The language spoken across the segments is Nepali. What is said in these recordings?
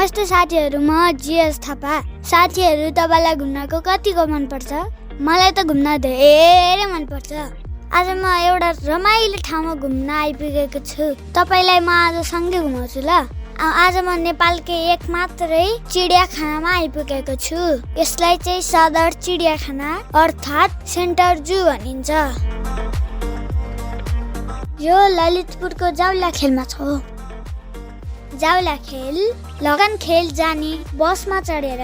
नमस्ते साथीहरू, म जीएस थापा। साथीहरू, तपाईलाई घुम्नको कतिको मन पर्छ? मलाई त घुम्न धेरै मन पर्छ। आज म एउटा रमाइलो ठाउँमा घुम्न आइपुगेको छु। तपाईलाई म आज सँगै घुमाउँछु ल। आज म नेपालकै एक मात्रै चिडियाखानामा आइपुगेको छु। यसलाई चाहिँ सदर चिडियाखाना अर्थात् सेन्टर जू भनिन्छ। यो ललितपुरको जावलाखेलमा छ। जावलाखेल लगनखेल जाने बसमा चढेर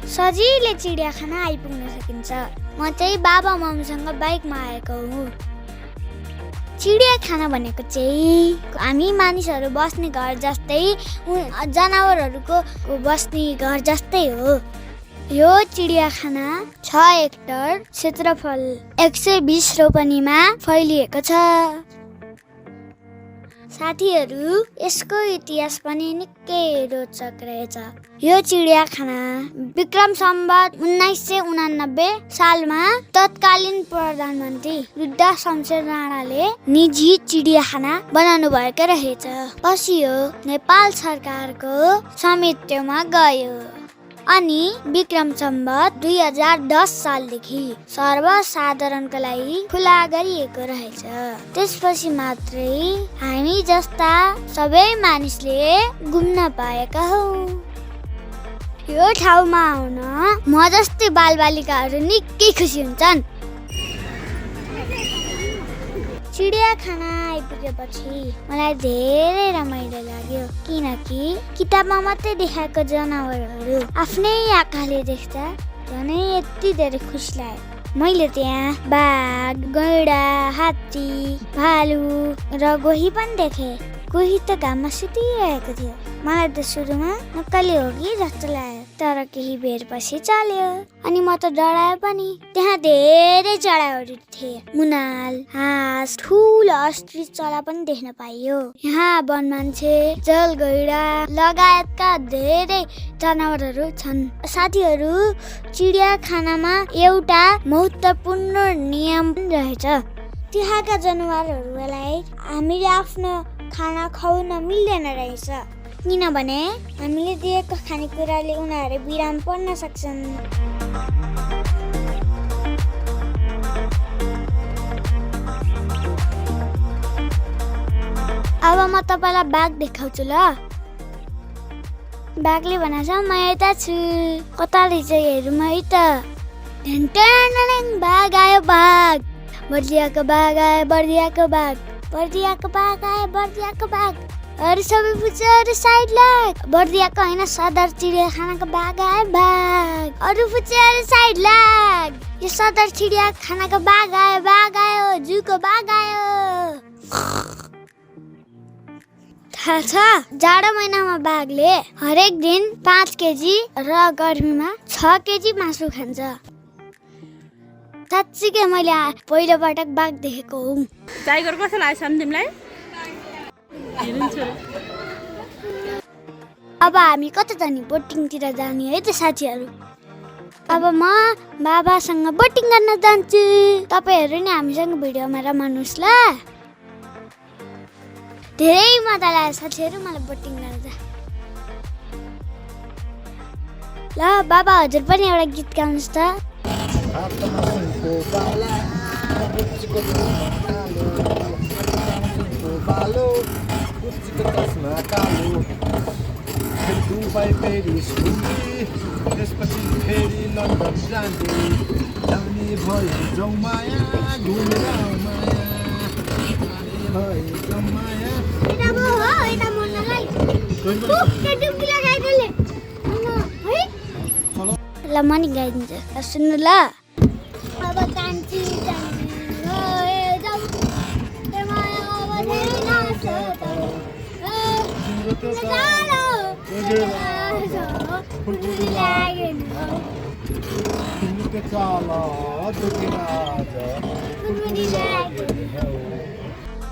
सजिलै चिडियाखाना आइपुग्न सकिन्छ। म चाहिँ बाबा मम्मीसँग बाइकमा आएको हुँ। चिडियाखाना भनेको चाहिँ हामी मानिसहरू बस्ने घर जस्तै जनावरहरूको बस्ने घर जस्तै हो। यो चिडियाखाना 6 हेक्टर क्षेत्रफल 120 रोपनीमा फैलिएको छ। साथीहरू, यसको इतिहास पनि निकै रोचक रहेछ। यो चिडियाखाना विक्रम सम्वत 1989 सालमा तत्कालीन प्रधानमन्त्री रुद्र शमशेर राणाले निजी चिडियाखाना बनाउनु भएको रहेछ। पछि यो नेपाल सरकारको स्वामित्वमा गयो अनि विक्रम सम्वत 2010 सालदेखि सर्वसाधारणका लागि खुला गरिएको रहेछ। त्यसपछि मात्रै हामी जस्ता सबै मानिसले घुम्न पाएका हौ। यो ठाउँमा आउन म जस्तै बालबालिकाहरू निकै खुसी हुन्छन्। चिडियाखाना आइपुगेपछि मलाई धेरै रमाइलो लाग्यो, किनकि किताबमा मात्रै देखाएको जनावरहरू आफ्नै आँखाले देख्दा झनै यति धेरै खुसी लाग्यो। मैले त्यहाँ बाघ, गैँडा, हात्ती, भालु र गोही पनि देखेँ। गोही त घाममा सुतिरहेको थियो। मलाई त सुरुमा नक्कली हो कि जस्तो लाग्यो, तर केही बेरपछि चल्यो अनि म त डरायो पनि। त्यहाँ धेरै चराहरू थिए। मुनाल, हाँस, ठुलो अस्ट्रिच चरा पनि देख्न पाइयो। यहाँ वनमान्छे, जलगैँडा लगायतका धेरै जनावरहरू छन्। साथीहरू, चिडियाखानामा एउटा महत्त्वपूर्ण नियम पनि रहेछ। त्यहाँका जनावरहरूलाई हामीले आफ्नो खाना खुवाउन मिल्दैन रहेछ, किनभने हामीले दिएको खानेकुराले उनीहरू बिराम पर्न सक्छन्। अब म तपाईँलाई बाघ देखाउँछु ल। बाघले भनेछ म यता छु। कता रहेछ हेरौँ है त। बाघ आयो, बाघ। बर्दियाको बाघ आयो, बर्दियाको बाघ। बर्दियाको बाघ आयो, बर्दियाको बाघ। अरे सबै फुच्चाहरू साइड लाग। बर्दियाको होइन, सदर चिडियाखानाको बाघ आयो, बाघ। अरू फुच्चाहरू साइड लाग। यो सदर चिडियाखानाको बाघ आयो, बाघ आयो। जूको बाघ आयो। थाहा छ, जाडो महिनामा बाघले हरेक दिन 5 केजी र गर्मीमा 6 केजी मासु खान्छ। साँच्चीकै मैले पहिलो पटक बाघ देखेको हुँ। टाइगर कस्तो लाग्छ तिमीलाई? अब हामी कता जाने? बोटिङतिर जाने है त साथीहरू। अब म बाबासँग बोटिङ गर्न जान्छु। तपाईँहरू नि हामीसँग भिडियोमा रमाउनुहोस् ल। धेरै मजा लाग्यो साथीहरू मलाई बोटिङ गर्दा। ल बाबा, हजुर पनि एउटा गीत गाउनुहोस् त। दुबई, पेरिस त्यसपछि फेरि लन्डन जाने भयो जौमाया घुमेर ल म नि गाइदिन्छु, सुन्नु ल। अब कान्छी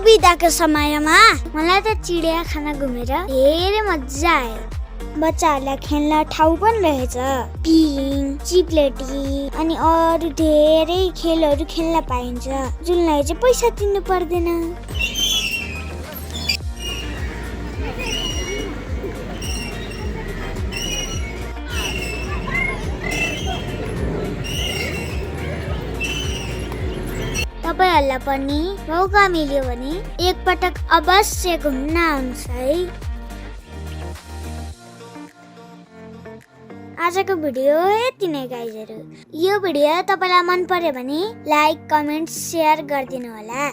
बिदाको समयमा मलाई त चिडियाखाना घुमेर धेरै मजा आयो। बच्चाहरूलाई खेल्न ठाउँ पनि रहेछ। पिङ, चिप्लेटी अनि अरू धेरै खेलहरू खेल्न पाइन्छ, जुनलाई चाहिँ पैसा तिर्नु पर्दैन। तपाईँहरूलाई पनि मौका मिल्यो भने एकपटक अवश्य घुम्न आउनुहोस् है। आजको भिडियो यति नै गाइजहरु। यो भिडियो तपाईलाई मन पर्यो भने लाइक, कमेन्ट, शेयर गरिदिनु होला।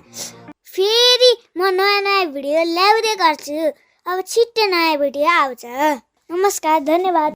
फेरि म नयाँ भिडियो ल्याउँदै गर्छु। अब छिट्टै नयाँ भिडियो आउँछ। नमस्कार, धन्यवाद।